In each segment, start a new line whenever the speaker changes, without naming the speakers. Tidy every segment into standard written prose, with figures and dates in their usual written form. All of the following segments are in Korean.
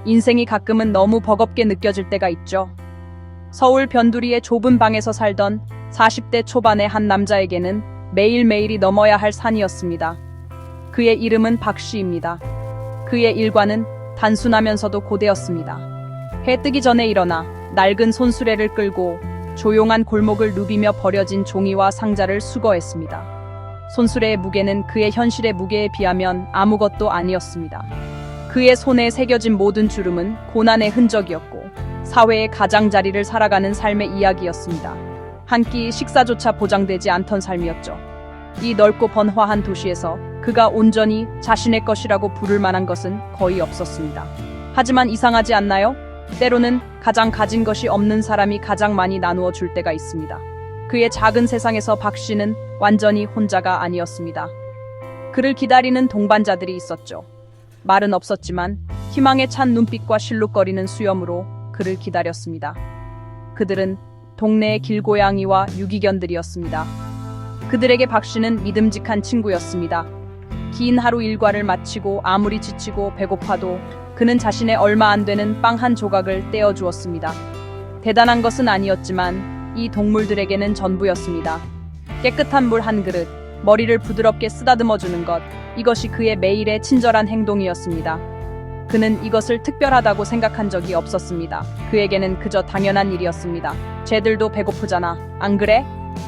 인생이 가끔은 너무 버겁게 느껴질 때가 있죠. 서울 변두리의 좁은 방에서 살던 40대 초반의 한 남자에게는 매일매일이 넘어야 할 산이었습니다. 그의 이름은 박씨입니다. 그의 일과는 단순하면서도 고되었습니다. 해 뜨기 전에 일어나 낡은 손수레를 끌고 조용한 골목을 누비며 버려진 종이와 상자를 수거했습니다. 손수레의 무게는 그의 현실의 무게에 비하면 아무것도 아니었습니다. 그의 손에 새겨진 모든 주름은 고난의 흔적이었고 사회의 가장자리를 살아가는 삶의 이야기였습니다. 한 끼 식사조차 보장되지 않던 삶이었죠. 이 넓고 번화한 도시에서 그가 온전히 자신의 것이라고 부를 만한 것은 거의 없었습니다. 하지만 이상하지 않나요? 때로는 가장 가진 것이 없는 사람이 가장 많이 나누어 줄 때가 있습니다. 그의 작은 세상에서 박 씨는 완전히 혼자가 아니었습니다. 그를 기다리는 동반자들이 있었죠. 말은 없었지만 희망에 찬 눈빛과 실룩거리는 수염으로 그를 기다렸습니다. 그들은 동네의 길고양이와 유기견들이었습니다. 그들에게 박 씨는 믿음직한 친구였습니다. 긴 하루 일과를 마치고 아무리 지치고 배고파도 그는 자신의 얼마 안 되는 빵 한 조각을 떼어주었습니다. 대단한 것은 아니었지만 이 동물들에게는 전부였습니다. 깨끗한 물 한 그릇, 머리를 부드럽게 쓰다듬어주는 것, 이것이 그의 매일의 친절한 행동이었습니다. 그는 이것을 특별하다고 생각한 적이 없었습니다. 그에게는 그저 당연한 일이었습니다. 쟤들도 배고프잖아, 안 그래?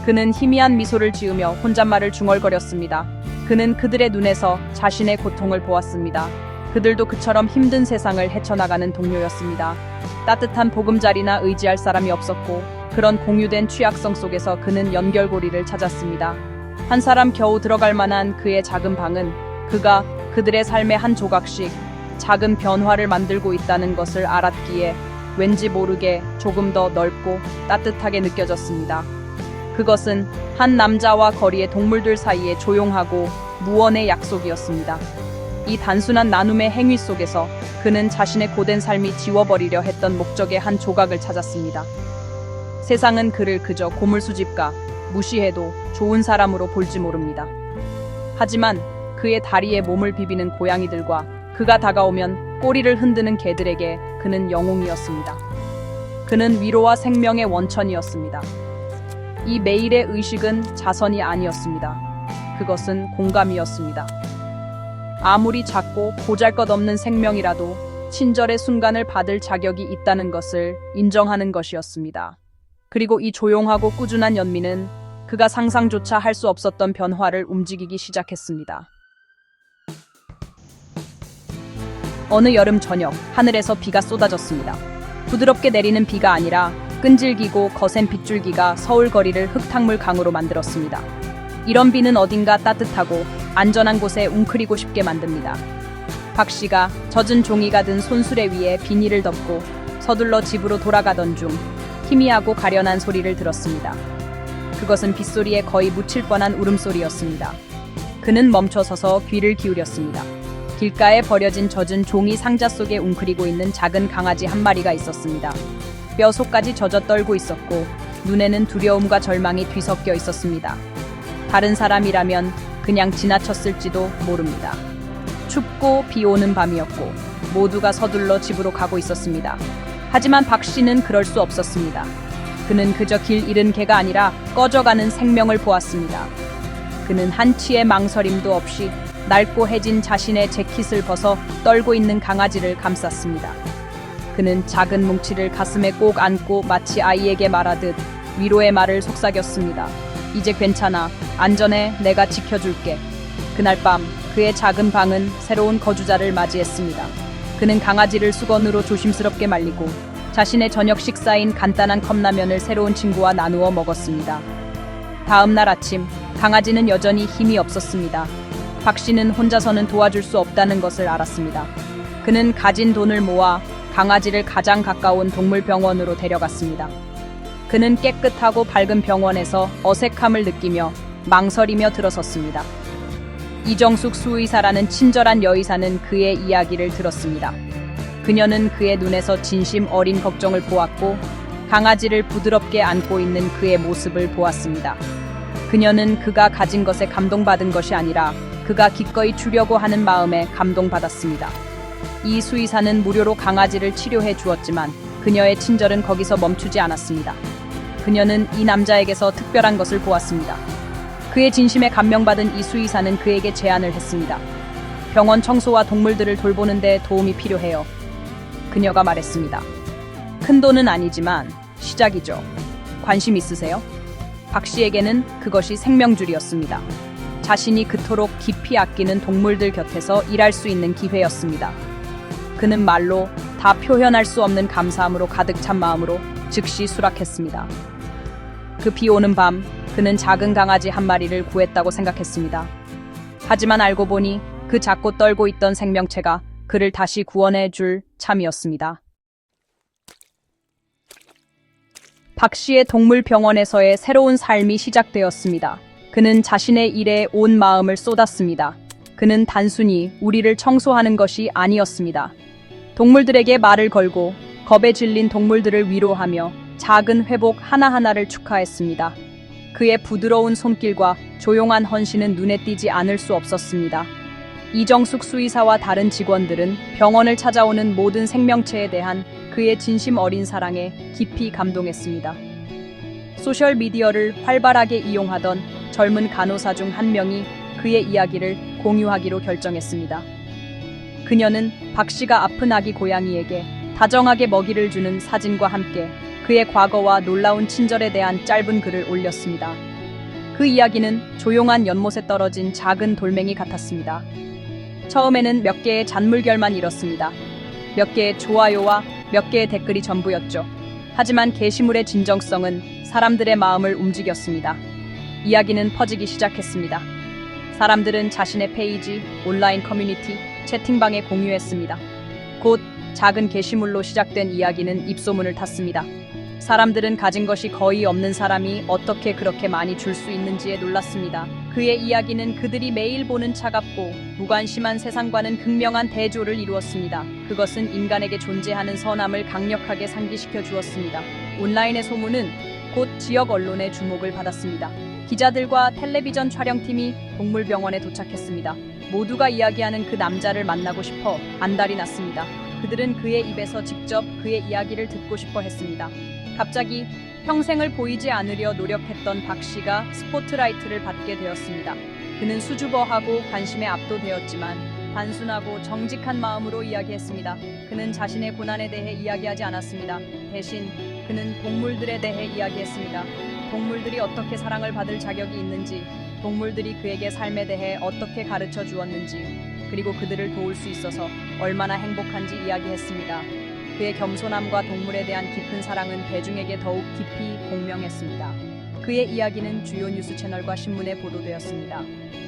그는 희미한 미소를 지으며 혼잣말을 중얼거렸습니다. 그는 그들의 눈에서 자신의 고통을 보았습니다. 그들도 그처럼 힘든 세상을 헤쳐나가는 동료였습니다. 따뜻한 보금자리나 의지할 사람이 없었고 그런 공유된 취약성 속에서 그는 연결고리를 찾았습니다. 한 사람 겨우 들어갈 만한 그의 작은 방은 그가 그들의 삶의 한 조각씩 작은 변화를 만들고 있다는 것을 알았기에 왠지 모르게 조금 더 넓고 따뜻하게 느껴졌습니다. 그것은 한 남자와 거리의 동물들 사이의 조용하고 무언의 약속이었습니다. 이 단순한 나눔의 행위 속에서 그는 자신의 고된 삶이 지워버리려 했던 목적의 한 조각을 찾았습니다. 세상은 그를 그저 고물수집가, 무시해도 좋은 사람으로 볼지 모릅니다. 하지만 그의 다리에 몸을 비비는 고양이들과 그가 다가오면 꼬리를 흔드는 개들에게 그는 영웅이었습니다. 그는 위로와 생명의 원천이었습니다. 이 매일의 의식은 자선이 아니었습니다. 그것은 공감이었습니다. 아무리 작고 보잘것없는 생명이라도 친절의 순간을 받을 자격이 있다는 것을 인정하는 것이었습니다. 그리고 이 조용하고 꾸준한 연민은 그가 상상조차 할 수 없었던 변화를 움직이기 시작했습니다. 어느 여름 저녁, 하늘에서 비가 쏟아졌습니다. 부드럽게 내리는 비가 아니라 끈질기고 거센 빗줄기가 서울 거리를 흙탕물 강으로 만들었습니다. 이런 비는 어딘가 따뜻하고 안전한 곳에 웅크리고 싶게 만듭니다. 박 씨가 젖은 종이가 든 손수레 위에 비닐을 덮고 서둘러 집으로 돌아가던 중 희미하고 가련한 소리를 들었습니다. 그것은 빗소리에 거의 묻힐 뻔한 울음소리였습니다. 그는 멈춰서서 귀를 기울였습니다. 길가에 버려진 젖은 종이 상자 속에 웅크리고 있는 작은 강아지 한 마리가 있었습니다. 뼈 속까지 젖어 떨고 있었고 눈에는 두려움과 절망이 뒤섞여 있었습니다. 다른 사람이라면 그냥 지나쳤을지도 모릅니다. 춥고 비 오는 밤이었고 모두가 서둘러 집으로 가고 있었습니다. 하지만 박 씨는 그럴 수 없었습니다. 그는 그저 길 잃은 개가 아니라 꺼져가는 생명을 보았습니다. 그는 한치의 망설임도 없이 낡고 해진 자신의 재킷을 벗어 떨고 있는 강아지를 감쌌습니다. 그는 작은 뭉치를 가슴에 꼭 안고 마치 아이에게 말하듯 위로의 말을 속삭였습니다. 이제 괜찮아. 안전해. 내가 지켜줄게. 그날 밤 그의 작은 방은 새로운 거주자를 맞이했습니다. 그는 강아지를 수건으로 조심스럽게 말리고 자신의 저녁 식사인 간단한 컵라면을 새로운 친구와 나누어 먹었습니다. 다음 날 아침 강아지는 여전히 힘이 없었습니다. 박 씨는 혼자서는 도와줄 수 없다는 것을 알았습니다. 그는 가진 돈을 모아 강아지를 가장 가까운 동물병원으로 데려갔습니다. 그는 깨끗하고 밝은 병원에서 어색함을 느끼며 망설이며 들어섰습니다. 이정숙 수의사라는 친절한 여의사는 그의 이야기를 들었습니다. 그녀는 그의 눈에서 진심 어린 걱정을 보았고 강아지를 부드럽게 안고 있는 그의 모습을 보았습니다. 그녀는 그가 가진 것에 감동받은 것이 아니라 그가 기꺼이 주려고 하는 마음에 감동받았습니다. 이 수의사는 무료로 강아지를 치료해 주었지만 그녀의 친절은 거기서 멈추지 않았습니다. 그녀는 이 남자에게서 특별한 것을 보았습니다. 그의 진심에 감명받은 이 수의사는 그에게 제안을 했습니다. 병원 청소와 동물들을 돌보는 데 도움이 필요해요. 그녀가 말했습니다. 큰 돈은 아니지만 시작이죠. 관심 있으세요? 박 씨에게는 그것이 생명줄이었습니다. 자신이 그토록 깊이 아끼는 동물들 곁에서 일할 수 있는 기회였습니다. 그는 말로 다 표현할 수 없는 감사함으로 가득 찬 마음으로 즉시 수락했습니다. 그 비 오는 밤, 그는 작은 강아지 한 마리를 구했다고 생각했습니다. 하지만 알고 보니 그 작고 떨고 있던 생명체가 그를 다시 구원해 줄 참이었습니다. 박 씨의 동물병원에서의 새로운 삶이 시작되었습니다. 그는 자신의 일에 온 마음을 쏟았습니다. 그는 단순히 우리를 청소하는 것이 아니었습니다. 동물들에게 말을 걸고 겁에 질린 동물들을 위로하며 작은 회복 하나하나를 축하했습니다. 그의 부드러운 손길과 조용한 헌신은 눈에 띄지 않을 수 없었습니다. 이정숙 수의사와 다른 직원들은 병원을 찾아오는 모든 생명체에 대한 그의 진심 어린 사랑에 깊이 감동했습니다. 소셜미디어를 활발하게 이용하던 젊은 간호사 중 한 명이 그의 이야기를 공유하기로 결정했습니다. 그녀는 박 씨가 아픈 아기 고양이에게 다정하게 먹이를 주는 사진과 함께 그의 과거와 놀라운 친절에 대한 짧은 글을 올렸습니다. 그 이야기는 조용한 연못에 떨어진 작은 돌멩이 같았습니다. 처음에는 몇 개의 잔물결만 잃었습니다. 몇 개의 좋아요와 몇 개의 댓글이 전부였죠. 하지만 게시물의 진정성은 사람들의 마음을 움직였습니다. 이야기는 퍼지기 시작했습니다. 사람들은 자신의 페이지, 온라인 커뮤니티, 채팅방에 공유했습니다. 곧 작은 게시물로 시작된 이야기는 입소문을 탔습니다. 사람들은 가진 것이 거의 없는 사람이 어떻게 그렇게 많이 줄 수 있는지에 놀랐습니다. 그의 이야기는 그들이 매일 보는 차갑고 무관심한 세상과는 극명한 대조를 이루었습니다. 그것은 인간에게 존재하는 선함을 강력하게 상기시켜 주었습니다. 온라인의 소문은 곧 지역 언론의 주목을 받았습니다. 기자들과 텔레비전 촬영팀이 동물병원에 도착했습니다. 모두가 이야기하는 그 남자를 만나고 싶어 안달이 났습니다. 그들은 그의 입에서 직접 그의 이야기를 듣고 싶어 했습니다. 갑자기 평생을 보이지 않으려 노력했던 박 씨가 스포트라이트를 받게 되었습니다. 그는 수줍어하고 관심에 압도되었지만 단순하고 정직한 마음으로 이야기했습니다. 그는 자신의 고난에 대해 이야기하지 않았습니다. 대신 그는 동물들에 대해 이야기했습니다. 동물들이 어떻게 사랑을 받을 자격이 있는지, 동물들이 그에게 삶에 대해 어떻게 가르쳐 주었는지, 그리고 그들을 도울 수 있어서 얼마나 행복한지 이야기했습니다. 그의 겸손함과 동물에 대한 깊은 사랑은 대중에게 더욱 깊이 공명했습니다. 그의 이야기는 주요 뉴스 채널과 신문에 보도되었습니다.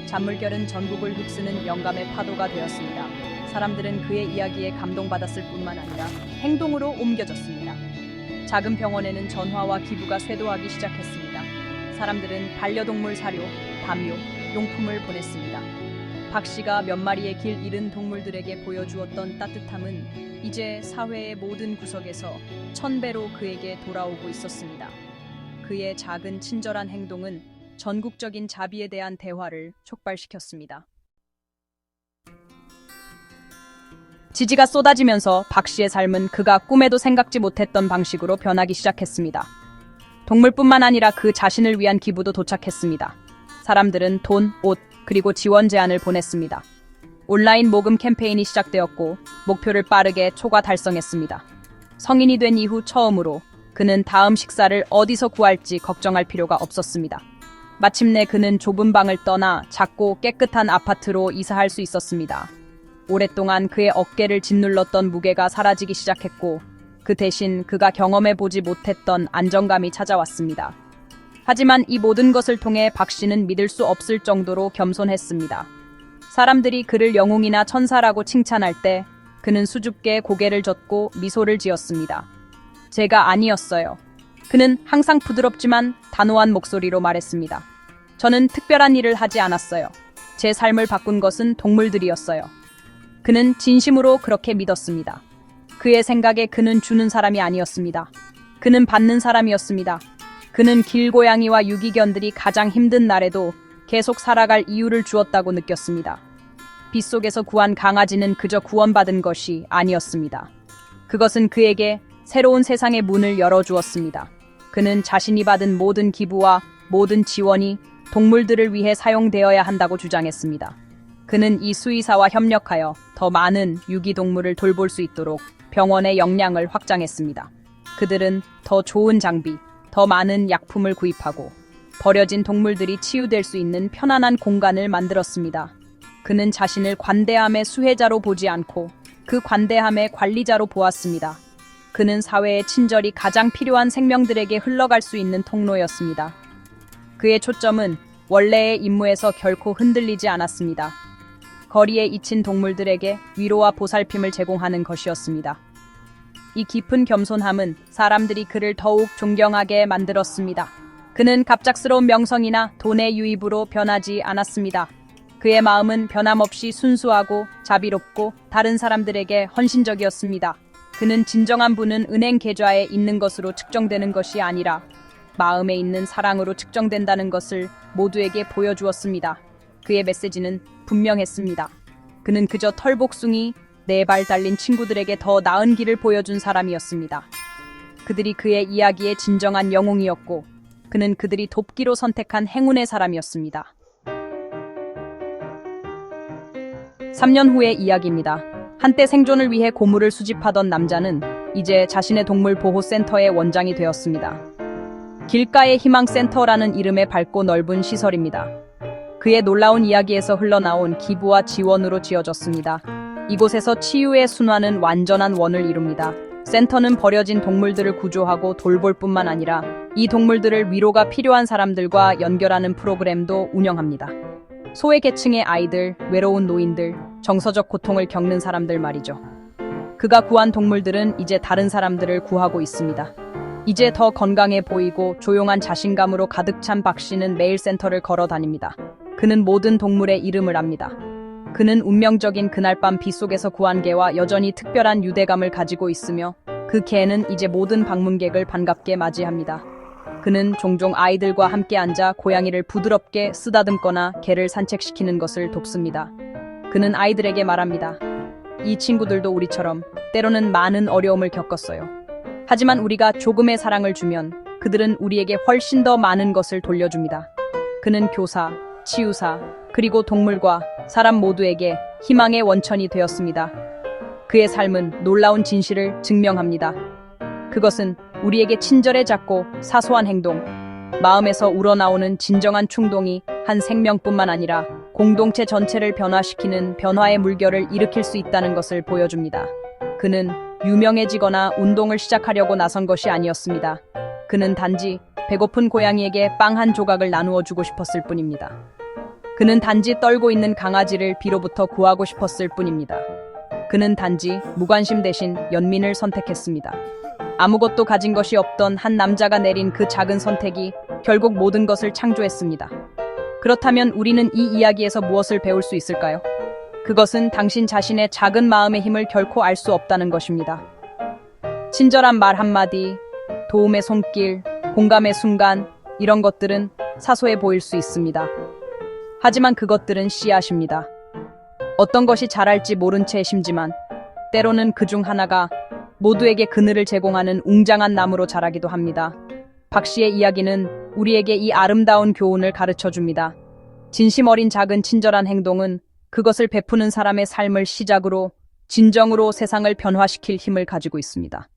잔물결은 전국을 휩쓰는 영감의 파도가 되었습니다. 사람들은 그의 이야기에 감동받았을 뿐만 아니라 행동으로 옮겨졌습니다. 작은 병원에는 전화와 기부가 쇄도하기 시작했습니다. 사람들은 반려동물 사료, 담요, 용품을 보냈습니다. 박 씨가 몇 마리의 길 잃은 동물들에게 보여주었던 따뜻함은 이제 사회의 모든 구석에서 1000배로 그에게 돌아오고 있었습니다. 그의 작은 친절한 행동은 전국적인 자비에 대한 대화를 촉발시켰습니다. 지지가 쏟아지면서 박 씨의 삶은 그가 꿈에도 생각지 못했던 방식으로 변하기 시작했습니다. 동물뿐만 아니라 그 자신을 위한 기부도 도착했습니다. 사람들은 돈, 옷, 그리고 지원 제안을 보냈습니다. 온라인 모금 캠페인이 시작되었고 목표를 빠르게 초과 달성했습니다. 성인이 된 이후 처음으로 그는 다음 식사를 어디서 구할지 걱정할 필요가 없었습니다. 마침내 그는 좁은 방을 떠나 작고 깨끗한 아파트로 이사할 수 있었습니다. 오랫동안 그의 어깨를 짓눌렀던 무게가 사라지기 시작했고 그 대신 그가 경험해보지 못했던 안정감이 찾아왔습니다. 하지만 이 모든 것을 통해 박 씨는 믿을 수 없을 정도로 겸손했습니다. 사람들이 그를 영웅이나 천사라고 칭찬할 때 그는 수줍게 고개를 젓고 미소를 지었습니다. 제가 아니었어요. 그는 항상 부드럽지만 단호한 목소리로 말했습니다. 저는 특별한 일을 하지 않았어요. 제 삶을 바꾼 것은 동물들이었어요. 그는 진심으로 그렇게 믿었습니다. 그의 생각에 그는 주는 사람이 아니었습니다. 그는 받는 사람이었습니다. 그는 길고양이와 유기견들이 가장 힘든 날에도 계속 살아갈 이유를 주었다고 느꼈습니다. 빗속에서 구한 강아지는 그저 구원받은 것이 아니었습니다. 그것은 그에게 새로운 세상의 문을 열어주었습니다. 그는 자신이 받은 모든 기부와 모든 지원이 동물들을 위해 사용되어야 한다고 주장했습니다. 그는 이 수의사와 협력하여 더 많은 유기동물을 돌볼 수 있도록 병원의 역량을 확장했습니다. 그들은 더 좋은 장비, 더 많은 약품을 구입하고 버려진 동물들이 치유될 수 있는 편안한 공간을 만들었습니다. 그는 자신을 관대함의 수혜자로 보지 않고 그 관대함의 관리자로 보았습니다. 그는 사회의 친절이 가장 필요한 생명들에게 흘러갈 수 있는 통로였습니다. 그의 초점은 원래의 임무에서 결코 흔들리지 않았습니다. 거리에 잊힌 동물들에게 위로와 보살핌을 제공하는 것이었습니다. 이 깊은 겸손함은 사람들이 그를 더욱 존경하게 만들었습니다. 그는 갑작스러운 명성이나 돈의 유입으로 변하지 않았습니다. 그의 마음은 변함없이 순수하고 자비롭고 다른 사람들에게 헌신적이었습니다. 그는 진정한 분은 은행 계좌에 있는 것으로 측정되는 것이 아니라 마음에 있는 사랑으로 측정된다는 것을 모두에게 보여주었습니다. 그의 메시지는 분명했습니다. 그는 그저 털복숭이 4발 달린 친구들에게 더 나은 길을 보여준 사람이었습니다. 그들이 그의 이야기의 진정한 영웅이었고 그는 그들이 돕기로 선택한 행운의 사람이었습니다. 3년 후의 이야기입니다. 한때 생존을 위해 고물을 수집하던 남자는 이제 자신의 동물보호센터의 원장이 되었습니다. 길가의 희망센터라는 이름의 밝고 넓은 시설입니다. 그의 놀라운 이야기에서 흘러나온 기부와 지원으로 지어졌습니다. 이곳에서 치유의 순환은 완전한 원을 이룹니다. 센터는 버려진 동물들을 구조하고 돌볼 뿐만 아니라 이 동물들을 위로가 필요한 사람들과 연결하는 프로그램도 운영합니다. 소외계층의 아이들, 외로운 노인들, 정서적 고통을 겪는 사람들 말이죠. 그가 구한 동물들은 이제 다른 사람들을 구하고 있습니다. 이제 더 건강해 보이고 조용한 자신감으로 가득 찬 박 씨는 매일 센터를 걸어 다닙니다. 그는 모든 동물의 이름을 압니다. 그는 운명적인 그날 밤 빗속에서 구한 개와 여전히 특별한 유대감을 가지고 있으며 그 개는 이제 모든 방문객을 반갑게 맞이합니다. 그는 종종 아이들과 함께 앉아 고양이를 부드럽게 쓰다듬거나 개를 산책시키는 것을 돕습니다. 그는 아이들에게 말합니다. 이 친구들도 우리처럼 때로는 많은 어려움을 겪었어요. 하지만 우리가 조금의 사랑을 주면 그들은 우리에게 훨씬 더 많은 것을 돌려줍니다. 그는 교사, 치유사, 그리고 동물과 사람 모두에게 희망의 원천이 되었습니다. 그의 삶은 놀라운 진실을 증명합니다. 그것은 우리에게 친절해졌고 사소한 행동, 마음에서 우러나오는 진정한 충동이 한 생명뿐만 아니라 공동체 전체를 변화시키는 변화의 물결을 일으킬 수 있다는 것을 보여줍니다. 그는 유명해지거나 운동을 시작하려고 나선 것이 아니었습니다. 그는 단지 배고픈 고양이에게 빵 한 조각을 나누어 주고 싶었을 뿐입니다. 그는 단지 떨고 있는 강아지를 비로부터 구하고 싶었을 뿐입니다. 그는 단지 무관심 대신 연민을 선택했습니다. 아무것도 가진 것이 없던 한 남자가 내린 그 작은 선택이 결국 모든 것을 창조했습니다. 그렇다면 우리는 이 이야기에서 무엇을 배울 수 있을까요? 그것은 당신 자신의 작은 마음의 힘을 결코 알 수 없다는 것입니다. 친절한 말 한마디, 도움의 손길, 공감의 순간, 이런 것들은 사소해 보일 수 있습니다. 하지만 그것들은 씨앗입니다. 어떤 것이 자랄지 모른 채 심지만 때로는 그중 하나가 모두에게 그늘을 제공하는 웅장한 나무로 자라기도 합니다. 박 씨의 이야기는 우리에게 이 아름다운 교훈을 가르쳐 줍니다. 진심 어린 작은 친절한 행동은 그것을 베푸는 사람의 삶을 시작으로 진정으로 세상을 변화시킬 힘을 가지고 있습니다.